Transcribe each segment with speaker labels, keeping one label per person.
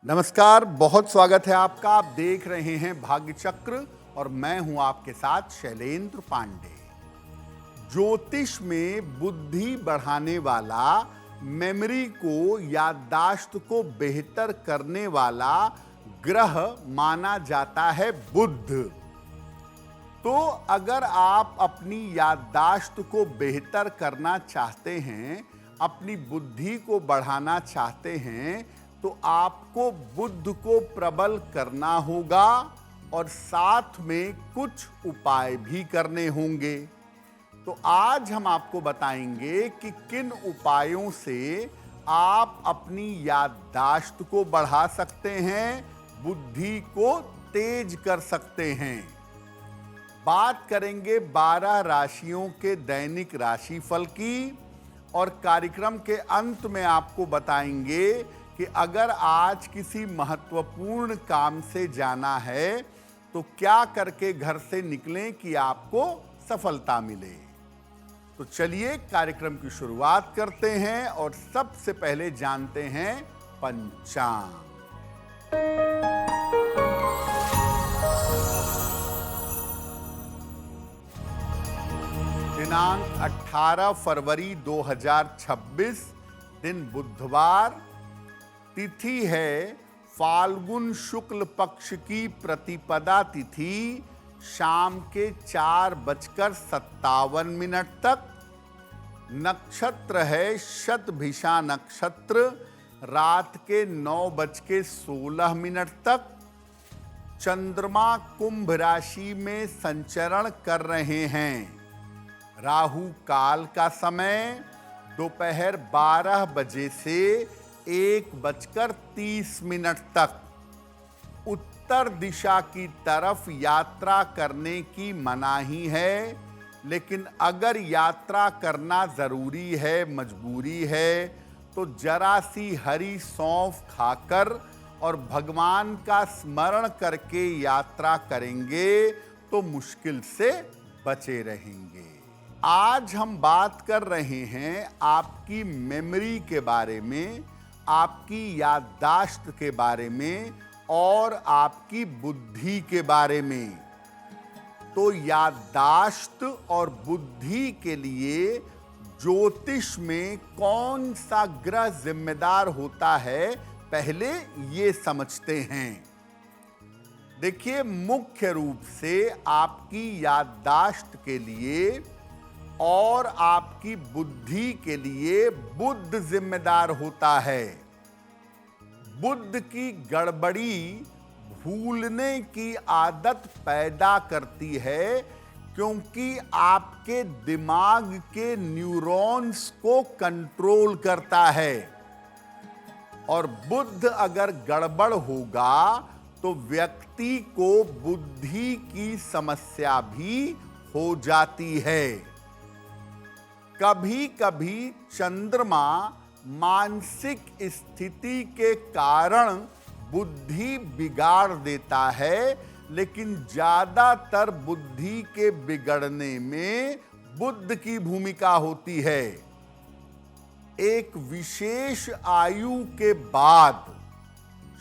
Speaker 1: नमस्कार, बहुत स्वागत है आपका। आप देख रहे हैं भाग्य चक्र और मैं हूं आपके साथ शैलेंद्र पांडे। ज्योतिष में बुद्धि बढ़ाने वाला, मेमोरी को, याददाश्त को बेहतर करने वाला ग्रह माना जाता है बुध। तो अगर आप अपनी याददाश्त को बेहतर करना चाहते हैं, अपनी बुद्धि को बढ़ाना चाहते हैं, तो आपको बुध को प्रबल करना होगा और साथ में कुछ उपाय भी करने होंगे। तो आज हम आपको बताएंगे कि किन उपायों से आप अपनी याददाश्त को बढ़ा सकते हैं, बुद्धि को तेज कर सकते हैं। बात करेंगे 12 राशियों के दैनिक राशिफल की और कार्यक्रम के अंत में आपको बताएंगे कि अगर आज किसी महत्वपूर्ण काम से जाना है तो क्या करके घर से निकलें कि आपको सफलता मिले। तो चलिए कार्यक्रम की शुरुआत करते हैं और सबसे पहले जानते हैं पंचांग। दिनांक 18 फरवरी 2026, दिन बुधवार, तिथि है फाल्गुन शुक्ल पक्ष की प्रतिपदा तिथि, शाम के 4:57 तक। नक्षत्र है शतभिषा नक्षत्र, रात के 9:16 तक। चंद्रमा कुंभ राशि में संचरण कर रहे हैं। राहु काल का समय दोपहर 12 बजे से 1:30 तक। उत्तर दिशा की तरफ यात्रा करने की मनाही है, लेकिन अगर यात्रा करना जरूरी है, मजबूरी है, तो जरा सी हरी सौंफ खाकर और भगवान का स्मरण करके यात्रा करेंगे तो मुश्किल से बचे रहेंगे। आज हम बात कर रहे हैं आपकी मेमोरी के बारे में, आपकी याददाश्त के बारे में और आपकी बुद्धि के बारे में। तो याददाश्त और बुद्धि के लिए ज्योतिष में कौन सा ग्रह जिम्मेदार होता है, पहले ये समझते हैं। देखिए, मुख्य रूप से आपकी याददाश्त के लिए और आपकी बुद्धि के लिए बुध जिम्मेदार होता है। बुध की गड़बड़ी भूलने की आदत पैदा करती है, क्योंकि आपके दिमाग के न्यूरॉन्स को कंट्रोल करता है। और बुध अगर गड़बड़ होगा तो व्यक्ति को बुद्धि की समस्या भी हो जाती है। कभी कभी चंद्रमा मानसिक स्थिति के कारण बुद्धि बिगाड़ देता है, लेकिन ज्यादातर बुद्धि के बिगड़ने में बुध की भूमिका होती है। एक विशेष आयु के बाद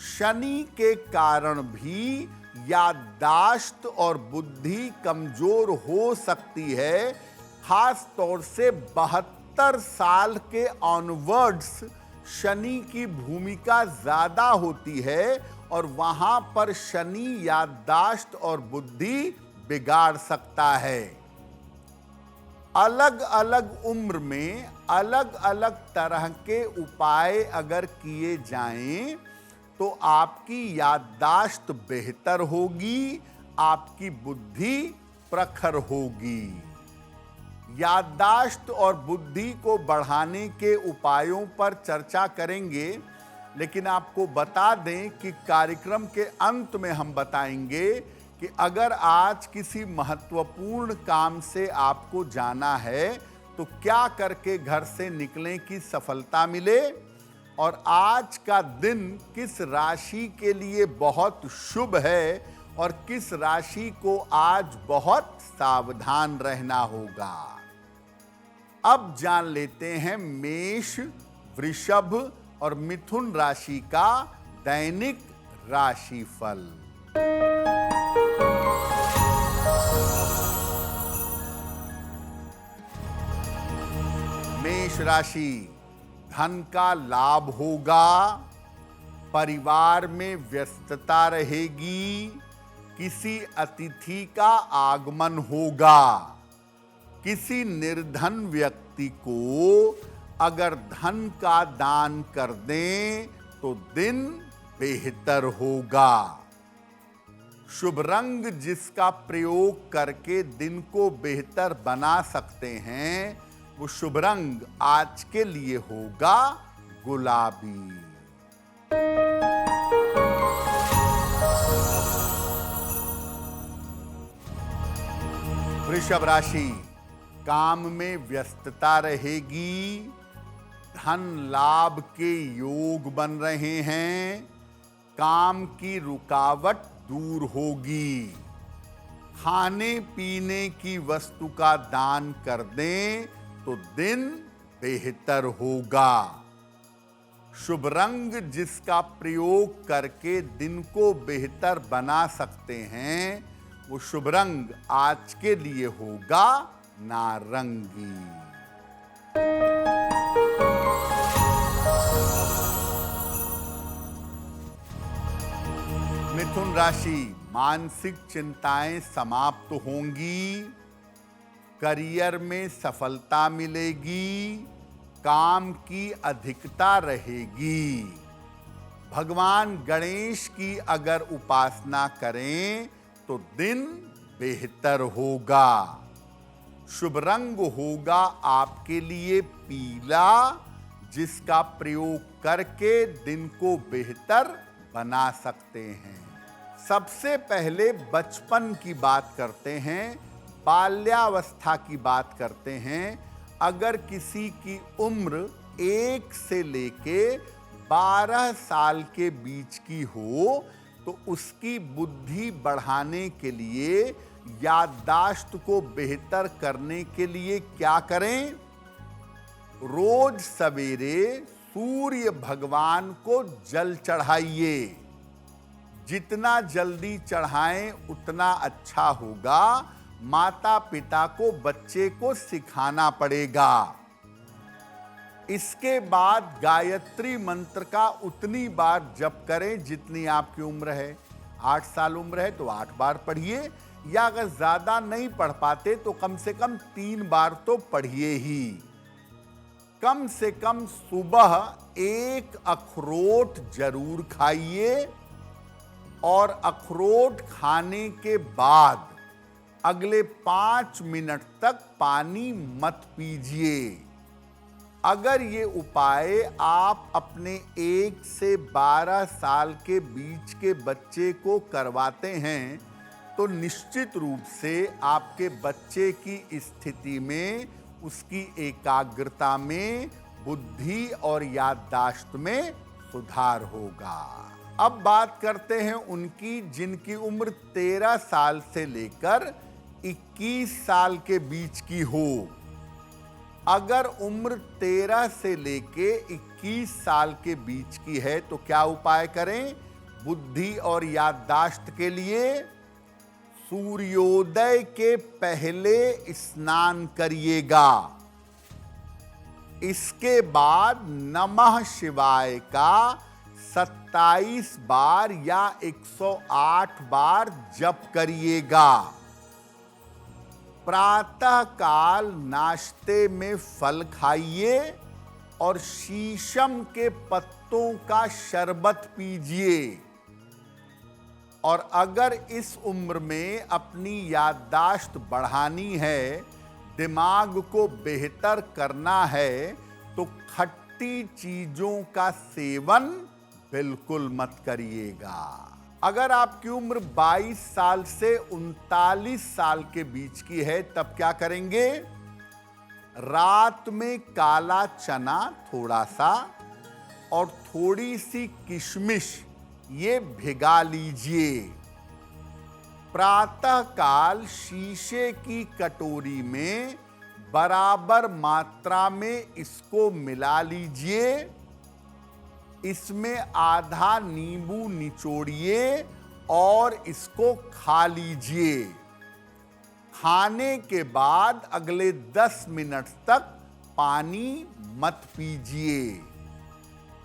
Speaker 1: शनि के कारण भी याददाश्त और बुद्धि कमजोर हो सकती है। खास तौर से 72 साल के ऑनवर्ड्स शनि की भूमिका ज्यादा होती है और वहां पर शनि याददाश्त और बुद्धि बिगाड़ सकता है। अलग अलग उम्र में अलग अलग तरह के उपाय अगर किए जाएं तो आपकी याददाश्त बेहतर होगी, आपकी बुद्धि प्रखर होगी। याददाश्त और बुद्धि को बढ़ाने के उपायों पर चर्चा करेंगे, लेकिन आपको बता दें कि कार्यक्रम के अंत में हम बताएंगे कि अगर आज किसी महत्वपूर्ण काम से आपको जाना है तो क्या करके घर से निकलें कि सफलता मिले, और आज का दिन किस राशि के लिए बहुत शुभ है और किस राशि को आज बहुत सावधान रहना होगा। अब जान लेते हैं मेष, वृषभ और मिथुन राशि का दैनिक राशिफल। मेष राशि, धन का लाभ होगा, परिवार में व्यस्तता रहेगी, किसी अतिथि का आगमन होगा। किसी निर्धन व्यक्ति को अगर धन का दान कर दें तो दिन बेहतर होगा। शुभ रंग जिसका प्रयोग करके दिन को बेहतर बना सकते हैं, वो शुभ रंग आज के लिए होगा गुलाबी। वृषभ राशि, काम में व्यस्तता रहेगी, धन लाभ के योग बन रहे हैं, काम की रुकावट दूर होगी। खाने पीने की वस्तु का दान कर दें तो दिन बेहतर होगा। शुभ रंग जिसका प्रयोग करके दिन को बेहतर बना सकते हैं, वो शुभ रंग आज के लिए होगा नारंगी। मिथुन राशि, मानसिक चिंताएं समाप्त होंगी, करियर में सफलता मिलेगी, काम की अधिकता रहेगी। भगवान गणेश की अगर उपासना करें तो दिन बेहतर होगा। शुभ रंग होगा आपके लिए पीला, जिसका प्रयोग करके दिन को बेहतर बना सकते हैं। सबसे पहले बचपन की बात करते हैं, बाल्यावस्था की बात करते हैं। अगर किसी की उम्र 1 से लेके 12 साल के बीच की हो तो उसकी बुद्धि बढ़ाने के लिए, याददाश्त को बेहतर करने के लिए क्या करें? रोज सवेरे सूर्य भगवान को जल चढ़ाइए। जितना जल्दी चढ़ाएं उतना अच्छा होगा। माता पिता को बच्चे को सिखाना पड़ेगा। इसके बाद गायत्री मंत्र का उतनी बार जप करें जितनी आपकी उम्र है। 8 साल उम्र है तो 8 बार पढ़िए, या अगर ज्यादा नहीं पढ़ पाते तो कम से कम 3 बार तो पढ़िए ही। कम से कम सुबह 1 अखरोट जरूर खाइए, और अखरोट खाने के बाद अगले 5 मिनट तक पानी मत पीजिए। अगर ये उपाय आप अपने 1 से 12 साल के बीच के बच्चे को करवाते हैं तो निश्चित रूप से आपके बच्चे की स्थिति में, उसकी एकाग्रता में, बुद्धि और याददाश्त में सुधार होगा। अब बात करते हैं उनकी जिनकी उम्र 13 साल से लेकर 21 साल के बीच की हो। अगर उम्र 13 से लेके 21 साल के बीच की है तो क्या उपाय करें? बुद्धि और याददाश्त के लिए सूर्योदय के पहले स्नान करिएगा। इसके बाद नमः शिवाय का 27 बार या 108 बार जप करिएगा। प्रातः काल नाश्ते में फल खाइए और शीशम के पत्तों का शरबत पीजिए। और अगर इस उम्र में अपनी याददाश्त बढ़ानी है, दिमाग को बेहतर करना है, तो खट्टी चीजों का सेवन बिल्कुल मत करिएगा। अगर आपकी उम्र 22 साल से 39 साल के बीच की है तब क्या करेंगे? रात में काला चना थोड़ा सा और थोड़ी सी किशमिश ये भिगा लीजिए। प्रातः काल शीशे की कटोरी में बराबर मात्रा में इसको मिला लीजिए इसमें आधा नींबू निचोड़िए और इसको खा लीजिए। खाने के बाद अगले 10 मिनट तक पानी मत पीजिए।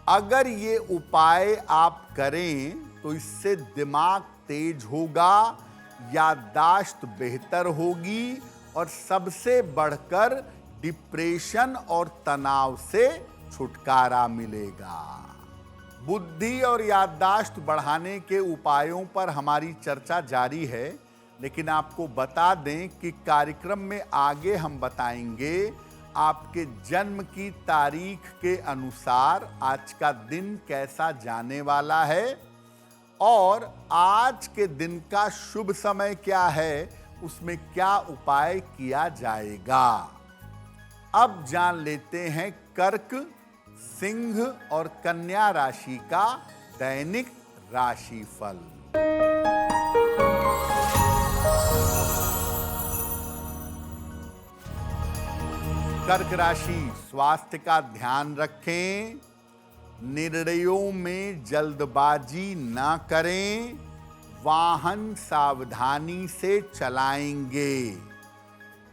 Speaker 1: अगर ये उपाय आप करें तो इससे दिमाग तेज होगा, याददाश्त बेहतर होगी और सबसे बढ़कर डिप्रेशन और तनाव से छुटकारा मिलेगा। बुद्धि और याददाश्त बढ़ाने के उपायों पर हमारी चर्चा जारी है, लेकिन आपको बता दें कि कार्यक्रम में आगे हम बताएंगे आपके जन्म की तारीख के अनुसार आज का दिन कैसा जाने वाला है और आज के दिन का शुभ समय क्या है, उसमें क्या उपाय किया जाएगा। अब जान लेते हैं कर्क, सिंह और कन्या राशि का दैनिक राशिफल। कर्क राशि, स्वास्थ्य का ध्यान रखें, निर्णयों में जल्दबाजी न करें, वाहन सावधानी से चलाएंगे।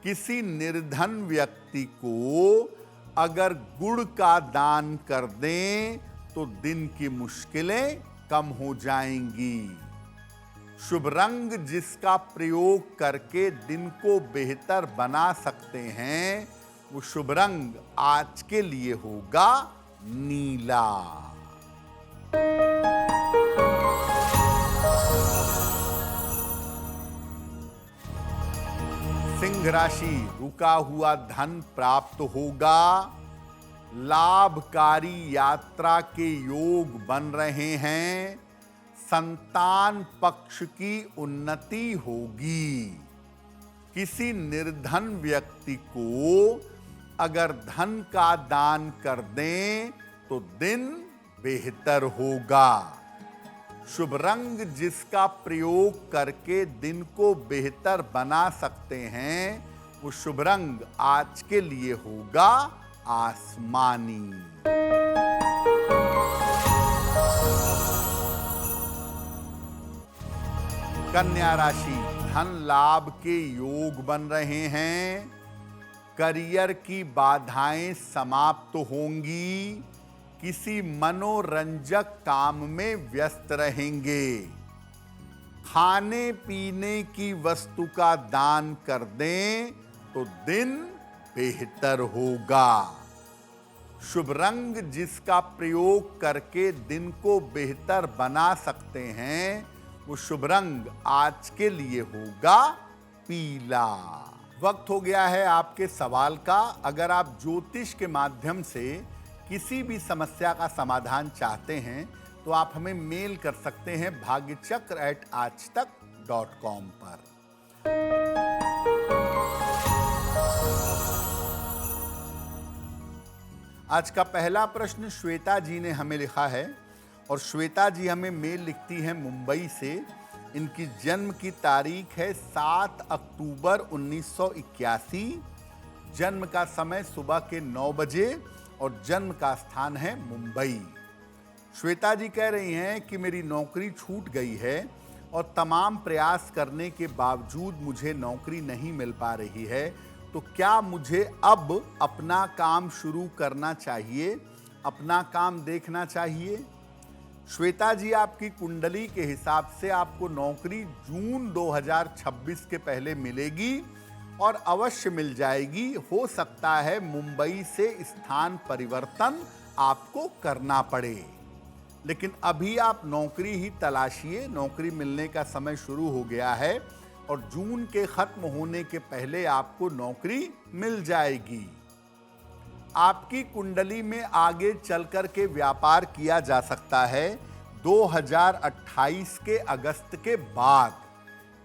Speaker 1: किसी निर्धन व्यक्ति को अगर गुड़ का दान कर दें तो दिन की मुश्किलें कम हो जाएंगी। शुभ रंग जिसका प्रयोग करके दिन को बेहतर बना सकते हैं, वो शुभ रंग आज के लिए होगा नीला। सिंह राशि, रुका हुआ धन प्राप्त होगा, लाभकारी यात्रा के योग बन रहे हैं, संतान पक्ष की उन्नति होगी। किसी निर्धन व्यक्ति को अगर धन का दान कर दें तो दिन बेहतर होगा। शुभ रंग जिसका प्रयोग करके दिन को बेहतर बना सकते हैं, वो शुभ रंग आज के लिए होगा आसमानी। कन्या राशि, धन लाभ के योग बन रहे हैं, करियर की बाधाएं समाप्त होंगी, किसी मनोरंजक काम में व्यस्त रहेंगे। खाने पीने की वस्तु का दान कर दें तो दिन बेहतर होगा। शुभ रंग जिसका प्रयोग करके दिन को बेहतर बना सकते हैं, वो शुभ रंग आज के लिए होगा पीला। वक्त हो गया है आपके सवाल का। अगर आप ज्योतिष के माध्यम से किसी भी समस्या का समाधान चाहते हैं तो आप हमें मेल कर सकते हैं bhagyachakr@aajtak.com पर। आज का पहला प्रश्न श्वेता जी ने हमें लिखा है और श्वेता जी हमें मेल लिखती हैं मुंबई से। इनकी जन्म की तारीख है 7 अक्टूबर 1981, जन्म का समय सुबह के 9 बजे और जन्म का स्थान है मुंबई। श्वेता जी कह रही हैं कि मेरी नौकरी छूट गई है और तमाम प्रयास करने के बावजूद मुझे नौकरी नहीं मिल पा रही है, तो क्या मुझे अब अपना काम शुरू करना चाहिए, अपना काम देखना चाहिए? श्वेता जी, आपकी कुंडली के हिसाब से आपको नौकरी जून 2026 के पहले मिलेगी और अवश्य मिल जाएगी। हो सकता है मुंबई से स्थान परिवर्तन आपको करना पड़े, लेकिन अभी आप नौकरी ही तलाशिए। नौकरी मिलने का समय शुरू हो गया है और जून के खत्म होने के पहले आपको नौकरी मिल जाएगी। आपकी कुंडली में आगे चलकर के व्यापार किया जा सकता है 2028 के अगस्त के बाद।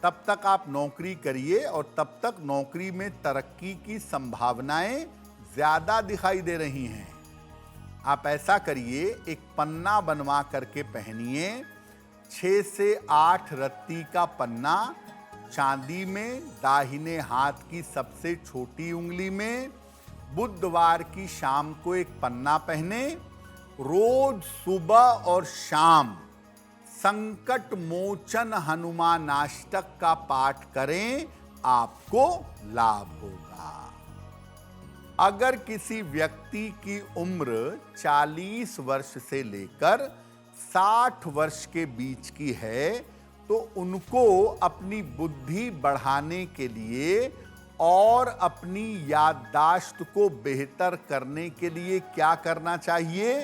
Speaker 1: तब तक आप नौकरी करिए और तब तक नौकरी में तरक्की की संभावनाएं ज्यादा दिखाई दे रही हैं। आप ऐसा करिए, एक पन्ना बनवा करके पहनिए, 6 से 8 रत्ती का पन्ना, चांदी में, दाहिने हाथ की सबसे छोटी उंगली में। बुधवार की शाम को एक पन्ना पहने, रोज सुबह और शाम संकट मोचन हनुमानाष्टक का पाठ करें, आपको लाभ होगा। अगर किसी व्यक्ति की उम्र 40 वर्ष से लेकर 60 वर्ष के बीच की है, तो उनको अपनी बुद्धि बढ़ाने के लिए और अपनी याददाश्त को बेहतर करने के लिए क्या करना चाहिए?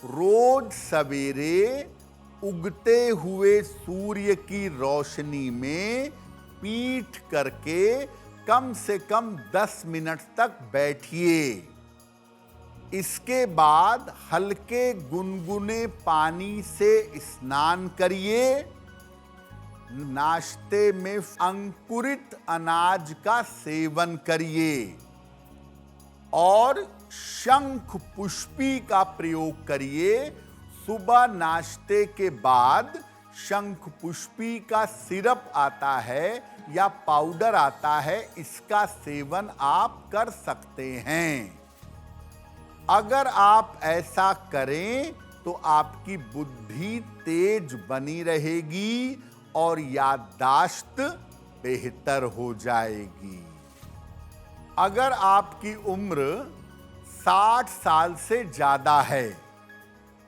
Speaker 1: रोज सवेरे उगते हुए सूर्य की रोशनी में पीठ करके कम से कम 10 मिनट तक बैठिए। इसके बाद हल्के गुनगुने पानी से स्नान करिए। नाश्ते में अंकुरित अनाज का सेवन करिए और शंख पुष्पी का प्रयोग करिए। सुबह नाश्ते के बाद शंख पुष्पी का सिरप आता है या पाउडर आता है, इसका सेवन आप कर सकते हैं। अगर आप ऐसा करें तो आपकी बुद्धि तेज बनी रहेगी और याददाश्त बेहतर हो जाएगी। अगर आपकी उम्र 60 साल से ज्यादा है,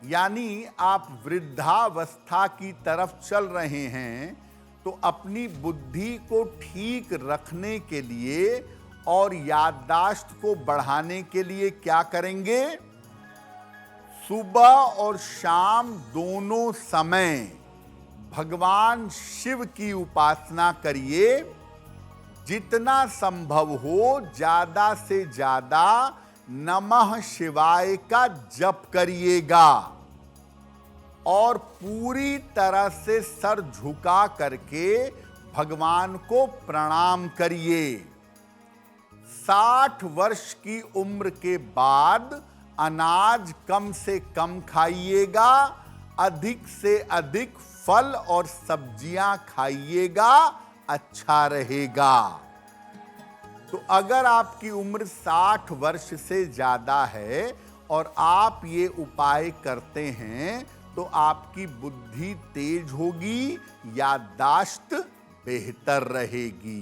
Speaker 1: यानी आप वृद्धावस्था की तरफ चल रहे हैं, तो अपनी बुद्धि को ठीक रखने के लिए और याददाश्त को बढ़ाने के लिए क्या करेंगे? सुबह और शाम दोनों समय भगवान शिव की उपासना करिए। जितना संभव हो ज्यादा से ज्यादा नमः शिवाय का जप करिएगा और पूरी तरह से सर झुका करके भगवान को प्रणाम करिए। 60 वर्ष की उम्र के बाद अनाज कम से कम खाइएगा, अधिक से अधिक फल और सब्जियां खाइएगा, अच्छा रहेगा। तो अगर आपकी उम्र 60 वर्ष से ज्यादा है और आप ये उपाय करते हैं, तो आपकी बुद्धि तेज होगी, याददाश्त बेहतर रहेगी।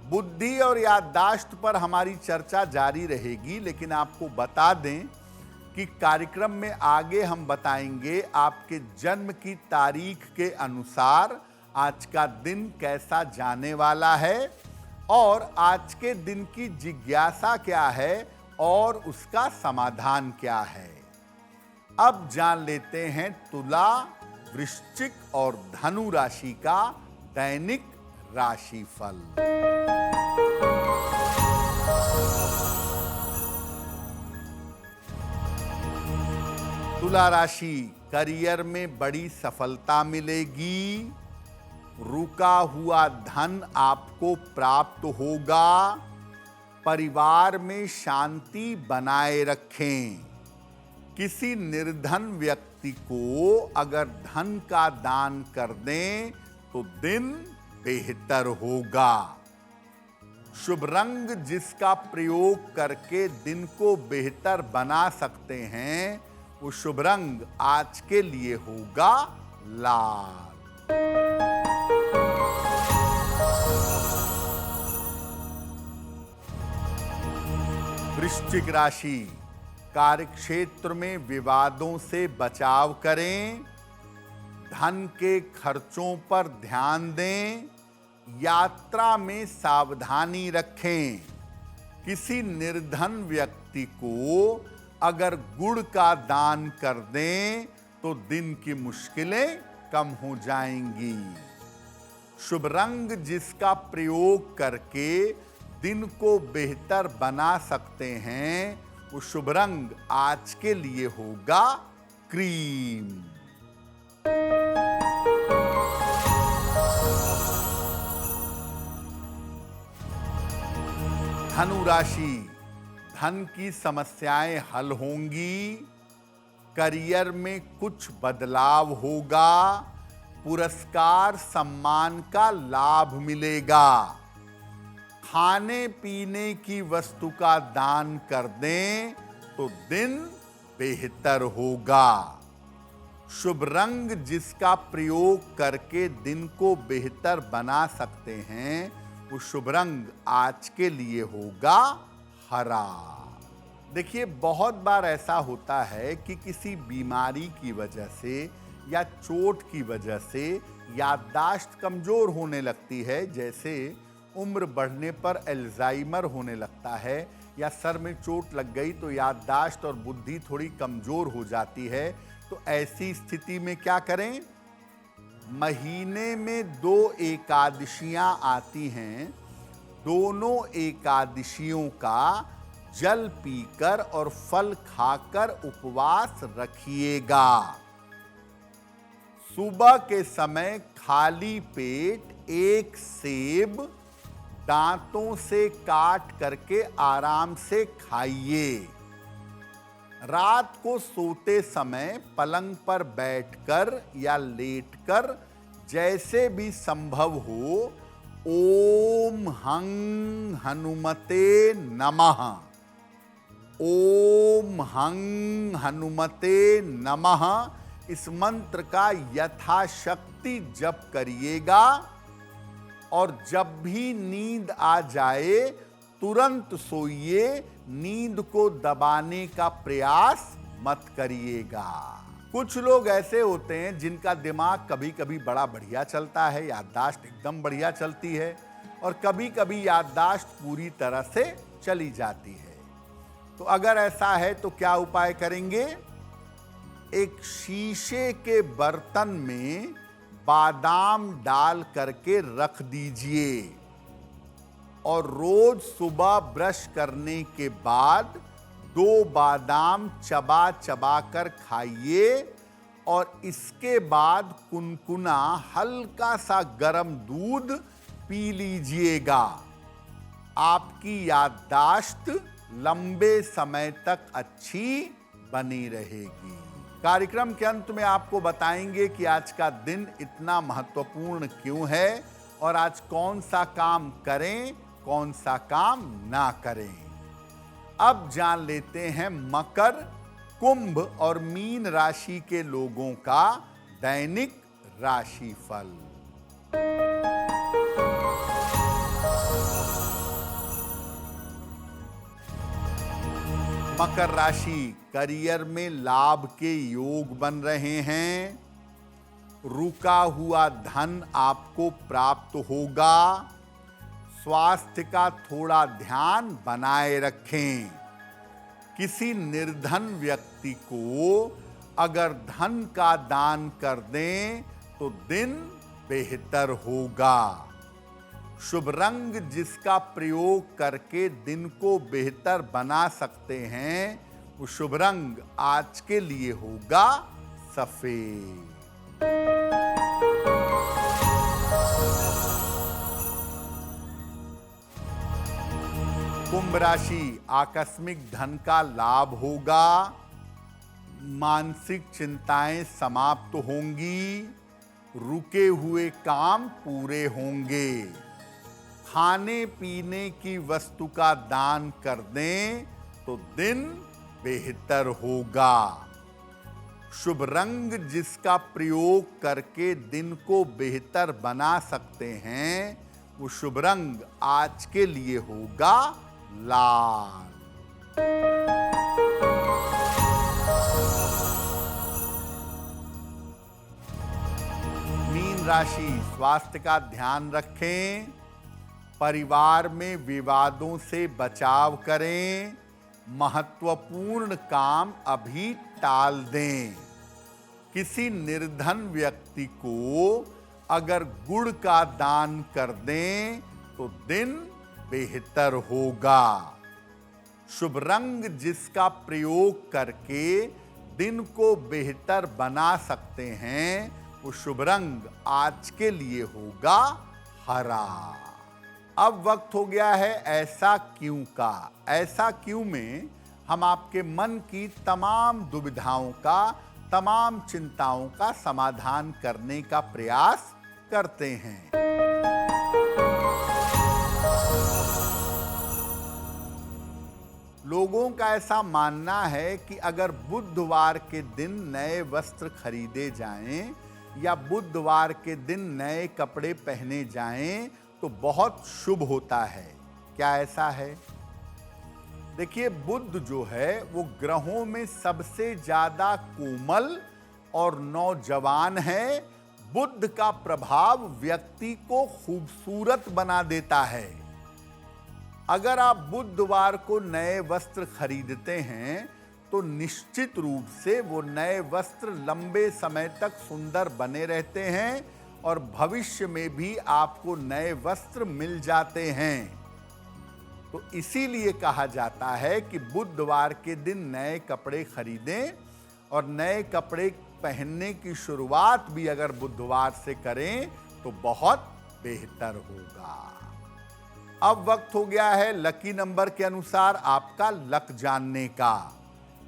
Speaker 1: बुद्धि और याददाश्त पर हमारी चर्चा जारी रहेगी, लेकिन आपको बता दें कि कार्यक्रम में आगे हम बताएंगे आपके जन्म की तारीख के अनुसार आज का दिन कैसा जाने वाला है और आज के दिन की जिज्ञासा क्या है और उसका समाधान क्या है। अब जान लेते हैं तुला, वृश्चिक और धनु राशि का दैनिक राशिफल। तुला राशि, करियर में बड़ी सफलता मिलेगी। रुका हुआ धन आपको प्राप्त होगा। परिवार में शांति बनाए रखें। किसी निर्धन व्यक्ति को अगर धन का दान कर दें तो दिन बेहतर होगा। शुभ रंग जिसका प्रयोग करके दिन को बेहतर बना सकते हैं, वो शुभ रंग आज के लिए होगा लाल। वृश्चिक राशि, कार्यक्षेत्र में विवादों से बचाव करें। धन के खर्चों पर ध्यान दें। यात्रा में सावधानी रखें। किसी निर्धन व्यक्ति को अगर गुड़ का दान कर दें तो दिन की मुश्किलें कम हो जाएंगी। शुभ रंग जिसका प्रयोग करके दिन को बेहतर बना सकते हैं, वो शुभ रंग आज के लिए होगा क्रीम। धनु राशि, धन की समस्याएं हल होंगी। करियर में कुछ बदलाव होगा। पुरस्कार सम्मान का लाभ मिलेगा। खाने पीने की वस्तु का दान कर दें तो दिन बेहतर होगा। शुभ रंग जिसका प्रयोग करके दिन को बेहतर बना सकते हैं, वो शुभ रंग आज के लिए होगा हरा। देखिए, बहुत बार ऐसा होता है कि किसी बीमारी की वजह से या चोट की वजह से याददाश्त कमजोर होने लगती है। जैसे उम्र बढ़ने पर अल्जाइमर होने लगता है, या सर में चोट लग गई तो याददाश्त और बुद्धि थोड़ी कमजोर हो जाती है। तो ऐसी स्थिति में क्या करें? महीने में 2 एकादशियां आती हैं, दोनों एकादशियों का जल पीकर और फल खाकर उपवास रखिएगा। सुबह के समय खाली पेट 1 सेब दांतों से काट करके आराम से खाइए। रात को सोते समय पलंग पर बैठकर या लेटकर जैसे भी संभव हो ओम हं हनुमते नमः, ओम हं हनुमते नमः इस मंत्र का यथाशक्ति जप करिएगा। और जब भी नींद आ जाए तुरंत सोइए, नींद को दबाने का प्रयास मत करिएगा। कुछ लोग ऐसे होते हैं जिनका दिमाग कभी कभी बड़ा बढ़िया चलता है, याददाश्त एकदम बढ़िया चलती है, और कभी कभी याददाश्त पूरी तरह से चली जाती है। तो अगर ऐसा है तो क्या उपाय करेंगे? एक शीशे के बर्तन में बादाम डाल करके रख दीजिए और रोज सुबह ब्रश करने के बाद 2 बादाम चबा चबा कर खाइए। और इसके बाद कुनकुना हल्का सा गर्म दूध पी लीजिएगा। आपकी याददाश्त लंबे समय तक अच्छी बनी रहेगी। कार्यक्रम के अंत में आपको बताएंगे कि आज का दिन इतना महत्वपूर्ण क्यों है और आज कौन सा काम करें, कौन सा काम ना करें। अब जान लेते हैं मकर, कुंभ और मीन राशि के लोगों का दैनिक राशिफल। मकर राशि, करियर में लाभ के योग बन रहे हैं। रुका हुआ धन आपको प्राप्त होगा। स्वास्थ्य का थोड़ा ध्यान बनाए रखें। किसी निर्धन व्यक्ति को अगर धन का दान कर दें तो दिन बेहतर होगा। शुभ रंग जिसका प्रयोग करके दिन को बेहतर बना सकते हैं, वो शुभ रंग आज के लिए होगा सफेद। कुंभ राशि, आकस्मिक धन का लाभ होगा। मानसिक चिंताएं समाप्त होंगी। रुके हुए काम पूरे होंगे। खाने पीने की वस्तु का दान कर दें तो दिन बेहतर होगा। शुभ रंग जिसका प्रयोग करके दिन को बेहतर बना सकते हैं, वो शुभ रंग आज के लिए होगा लाल। मीन राशि, स्वास्थ्य का ध्यान रखें। परिवार में विवादों से बचाव करें। महत्वपूर्ण काम अभी टाल दें। किसी निर्धन व्यक्ति को अगर गुड़ का दान कर दें तो दिन बेहतर होगा। शुभ रंग जिसका प्रयोग करके दिन को बेहतर बना सकते हैं, वो शुभ रंग आज के लिए होगा हरा। अब वक्त हो गया है ऐसा क्यों का। ऐसा क्यों में हम आपके मन की तमाम दुविधाओं का, तमाम चिंताओं का समाधान करने का प्रयास करते हैं। लोगों का ऐसा मानना है कि अगर बुधवार के दिन नए वस्त्र खरीदे जाएं या बुधवार के दिन नए कपड़े पहने जाएं तो बहुत शुभ होता है। क्या ऐसा है? देखिए, बुध जो है वो ग्रहों में सबसे ज्यादा कोमल और नौजवान है। बुध का प्रभाव व्यक्ति को खूबसूरत बना देता है। अगर आप बुधवार को नए वस्त्र खरीदते हैं तो निश्चित रूप से वो नए वस्त्र लंबे समय तक सुंदर बने रहते हैं और भविष्य में भी आपको नए वस्त्र मिल जाते हैं। तो इसीलिए कहा जाता है कि बुधवार के दिन नए कपड़े खरीदें और नए कपड़े पहनने की शुरुआत भी अगर बुधवार से करें तो बहुत बेहतर होगा। अब वक्त हो गया है लकी नंबर के अनुसार आपका लक जानने का।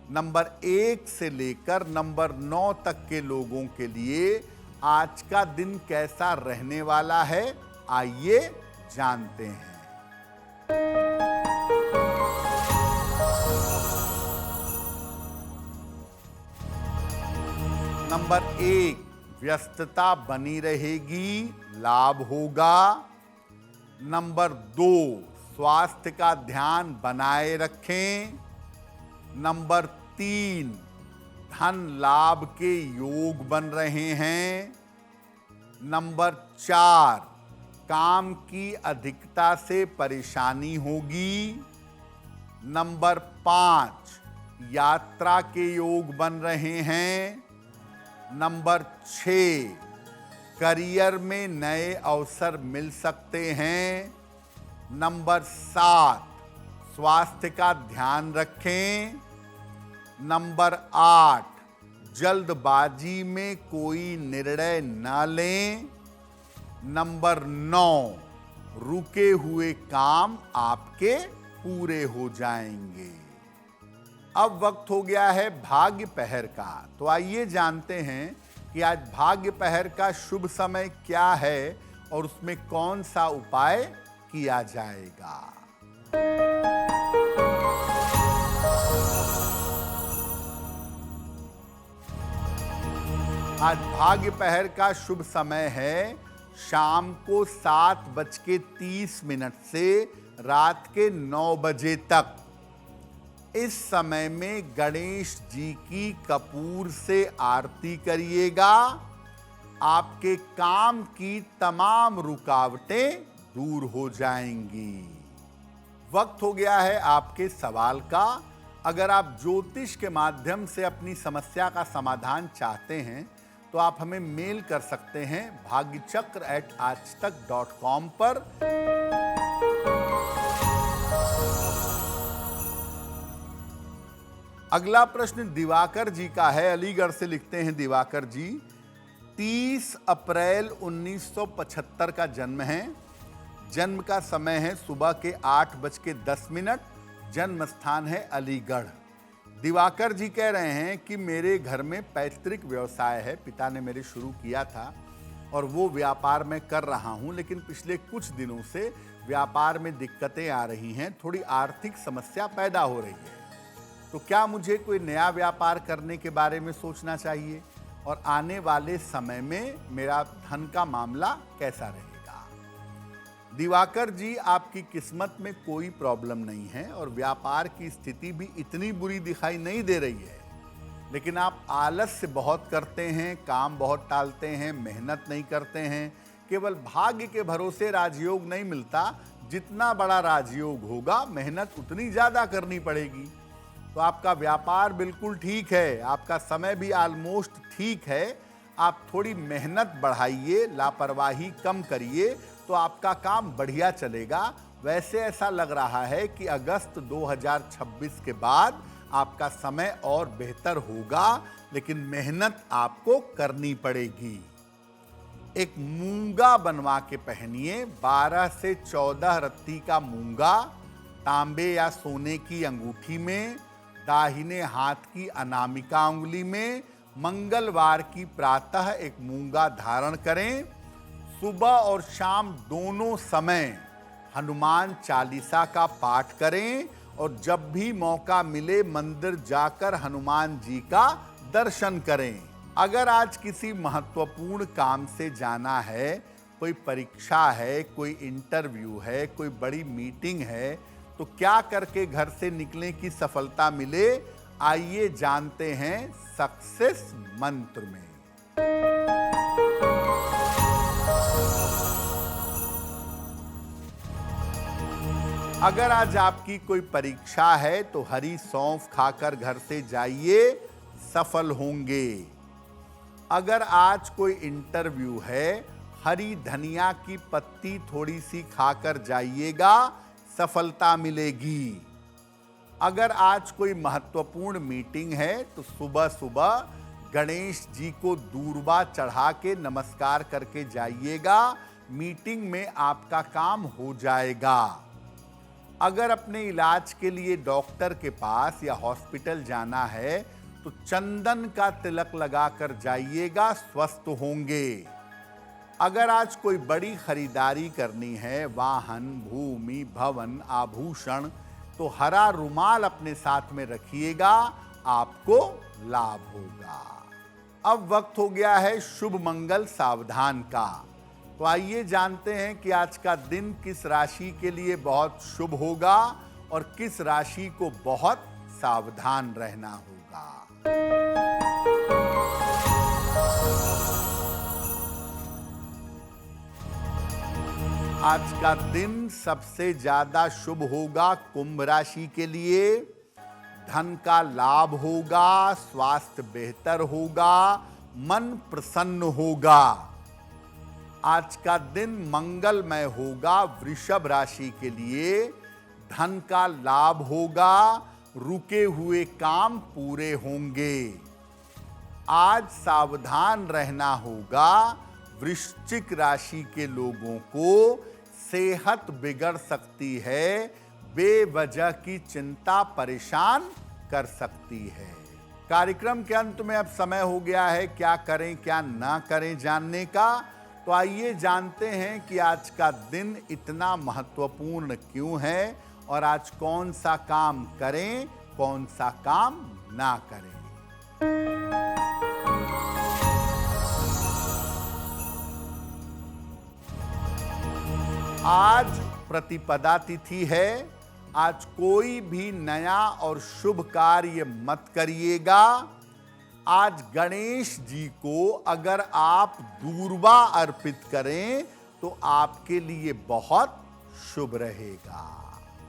Speaker 1: नंबर 1 से लेकर नंबर 9 तक के लोगों के लिए आज का दिन कैसा रहने वाला है, आइए जानते हैं। नंबर 1, व्यस्तता बनी रहेगी, लाभ होगा। नंबर 2, स्वास्थ्य का ध्यान बनाए रखें। नंबर 3, धन लाभ के योग बन रहे हैं। नंबर 4, काम की अधिकता से परेशानी होगी। नंबर 5, यात्रा के योग बन रहे हैं। नंबर 6, करियर में नए अवसर मिल सकते हैं। नंबर 7, स्वास्थ्य का ध्यान रखें। नंबर 8, जल्दबाजी में कोई निर्णय न लें। नंबर 9, रुके हुए काम आपके पूरे हो जाएंगे। अब वक्त हो गया है भाग्य पहर का। तो आइए जानते हैं कि आज भाग्य पहर का शुभ समय क्या है और उसमें कौन सा उपाय किया जाएगा। आज भाग्य पहर का शुभ समय है शाम को 7:30 से रात के 9 बजे तक। इस समय में गणेश जी की कपूर से आरती करिएगा। आपके काम की तमाम रुकावटें दूर हो जाएंगी। वक्त हो गया है आपके सवाल का। अगर आप ज्योतिष के माध्यम से अपनी समस्या का समाधान चाहते हैं तो आप हमें मेल कर सकते हैं bhagyachakra@aajtak.com पर। अगला प्रश्न दिवाकर जी का है। अलीगढ़ से लिखते हैं दिवाकर जी। 30 अप्रैल 1975 का जन्म है। जन्म का समय है सुबह के 8:10। जन्म स्थान है अलीगढ़। दिवाकर जी कह रहे हैं कि मेरे घर में पैतृक व्यवसाय है, पिता ने मेरे शुरू किया था और वो व्यापार मैं कर रहा हूं, लेकिन पिछले कुछ दिनों से व्यापार में दिक्कतें आ रही हैं, थोड़ी आर्थिक समस्या पैदा हो रही है। तो क्या मुझे कोई नया व्यापार करने के बारे में सोचना चाहिए और आने वाले समय में मेरा धन का मामला कैसा रहेगा? दिवाकर जी, आपकी किस्मत में कोई प्रॉब्लम नहीं है और व्यापार की स्थिति भी इतनी बुरी दिखाई नहीं दे रही है, लेकिन आप आलस्य बहुत करते हैं, काम बहुत टालते हैं, मेहनत नहीं करते हैं। केवल भाग्य के भरोसे राजयोग नहीं मिलता। जितना बड़ा राजयोग होगा मेहनत उतनी ज़्यादा करनी पड़ेगी। तो आपका व्यापार बिल्कुल ठीक है, आपका समय भी ऑलमोस्ट ठीक है। आप थोड़ी मेहनत बढ़ाइए, लापरवाही कम करिए तो आपका काम बढ़िया चलेगा। वैसे ऐसा लग रहा है कि अगस्त 2026 के बाद आपका समय और बेहतर होगा, लेकिन मेहनत आपको करनी पड़ेगी। एक मूंगा बनवा के पहनिए। 12 से 14 रत्ती का मूंगा तांबे या सोने की अंगूठी में, दाहिने हाथ की अनामिका उंगली में, मंगलवार की प्रातः एक मूंगा धारण करें। सुबह और शाम दोनों समय हनुमान चालीसा का पाठ करें और जब भी मौका मिले मंदिर जाकर हनुमान जी का दर्शन करें। अगर आज किसी महत्वपूर्ण काम से जाना है, कोई परीक्षा है, कोई इंटरव्यू है, कोई बड़ी मीटिंग है, तो क्या करके घर से निकलने की सफलता मिले, आइए जानते हैं सक्सेस मंत्र में। अगर आज आपकी कोई परीक्षा है तो हरी सौंफ खाकर घर से जाइए, सफल होंगे। अगर आज कोई इंटरव्यू है, हरी धनिया की पत्ती थोड़ी सी खाकर जाइएगा, सफलता मिलेगी। अगर आज कोई महत्वपूर्ण मीटिंग है तो सुबह सुबह गणेश जी को दूर्वा चढ़ा के नमस्कार करके जाइएगा, मीटिंग में आपका काम हो जाएगा। अगर अपने इलाज के लिए डॉक्टर के पास या हॉस्पिटल जाना है तो चंदन का तिलक लगाकर जाइएगा, स्वस्थ होंगे। अगर आज कोई बड़ी खरीदारी करनी है, वाहन, भूमि, भवन, आभूषण, तो हरा रुमाल अपने साथ में रखिएगा, आपको लाभ होगा। अब वक्त हो गया है शुभ मंगल सावधान का। तो आइए जानते हैं कि आज का दिन किस राशि के लिए बहुत शुभ होगा और किस राशि को बहुत सावधान रहना होगा। आज का दिन सबसे ज्यादा शुभ होगा कुंभ राशि के लिए। धन का लाभ होगा, स्वास्थ्य बेहतर होगा, मन प्रसन्न होगा। आज का दिन मंगलमय होगा वृषभ राशि के लिए। धन का लाभ होगा, रुके हुए काम पूरे होंगे। आज सावधान रहना होगा, वृश्चिक राशि के लोगों को सेहत बिगड़ सकती है, बेवजह की चिंता परेशान कर सकती है। कार्यक्रम के अंत में अब समय हो गया है क्या करें क्या ना करें जानने का। तो आइए जानते हैं कि आज का दिन इतना महत्वपूर्ण क्यों है और आज कौन सा काम करें, कौन सा काम ना करें। आज प्रतिपदा तिथि है। आज कोई भी नया और शुभ कार्य मत करिएगा। आज गणेश जी को अगर आप दूर्वा अर्पित करें तो आपके लिए बहुत शुभ रहेगा।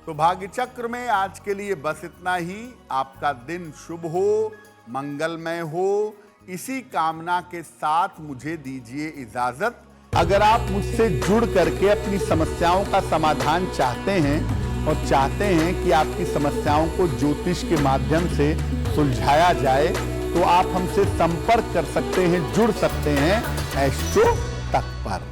Speaker 1: तो भाग्य चक्र में आज के लिए बस इतना ही। आपका दिन शुभ हो, मंगलमय हो, इसी कामना के साथ मुझे दीजिए इजाजत। अगर आप मुझसे जुड़ करके अपनी समस्याओं का समाधान चाहते हैं और चाहते हैं कि आपकी समस्याओं को ज्योतिष के माध्यम से सुलझाया जाए, तो आप हमसे संपर्क कर सकते हैं, जुड़ सकते हैं एस्ट्रो तक पर।